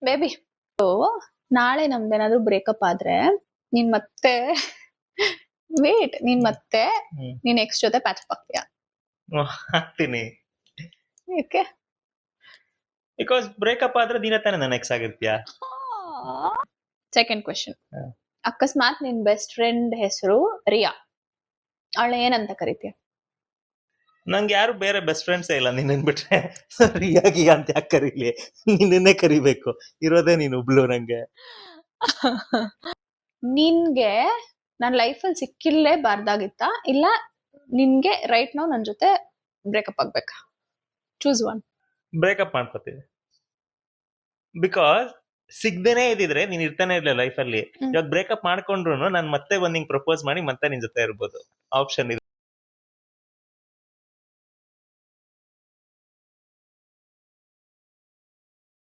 Baby ನಾಳೆ ನಮ್ದೇನಾದ್ರೂ breakup ಆದ್ರೆ ನೀನ್ ಮತ್ತೆ ನೀನ್ ಮತ್ತೆ ನೀನ್ ಎಕ್ಸ್ ಜೊತೆ ಪ್ಯಾಚಪ್ ಆಗ್ತೀಯಾ? ಹಾಕ್ತೀನಿ. ಯಾಕೆ? ಬಿಕಾಸ್ ಬ್ರೇಕಪ್ ಆದ್ರೆ ನೀನೇ ತಾನೇ ನನ್ನ ಎಕ್ಸ್ ಆಗಿರ್ತೀಯ. ಸೆಕೆಂಡ್ ಕ್ವೆಶ್ಚನ್, ಅಕಸ್ಮಾತ್ ನಿನ್ ಬೆಸ್ಟ್ ಫ್ರೆಂಡ್ ಹೆಸರು ರಿಯಾ, ಅವಳ ಏನಂತ ಕರಿತೀಯ? ನಂಗೆ ಯಾರು ಬೇರೆ ಬೆಸ್ಟ್ ಫ್ರೆಂಡ್ಸೇ ಇಲ್ಲ ನಿನ್ನ ಬಿಟ್ರೆ. ರಿಯಾಗಿ ಅಂತ ಯಾಕೆ ಕರೀಲಿ, ನಿನ್ನೆ ಕರಿಬೇಕು, ಇರೋದೇ ನೀನು ಒಬ್ಳು ನಂಗೆ. ನಿನ್ಗೆ ನನ್ ಲೈಫಲ್ಲಿ ಸಿಕ್ಕಿರ್ಲೇಬಾರ್ದಾಗಿತ್ತ, ಇಲ್ಲ ನಿನ್ಗೆ ರೈಟ್ ನಾವು ನನ್ ಜೊತೆ ಬ್ರೇಕಪ್ ಆಗ್ಬೇಕಾ? Choose one. ಬ್ರೇಕಪ್ ಮಾಡ್ಕೋತೀವಿ. ಬಿಕಾಸ್ ಸಿಗ್ದೇನೆ ಇದ್ದಿದ್ರೆ ನೀನ್ ಇರ್ತಾನೆ ಇರ್ಲಿಲ್ಲ ಲೈಫಲ್ಲಿ. ಇವಾಗ ಬ್ರೇಕಪ್ ಮಾಡ್ಕೊಂಡ್ರು ನಾನು ಮತ್ತೆ ಬಂದ್ ನಿಂಗೆ ಪ್ರಪೋಸ್ ಮಾಡಿ ಮತ್ತೆ ನಿನ್ ಜೊತೆ ಇರ್ಬೋದು. ಆಪ್ಷನ್ ಇದೆ.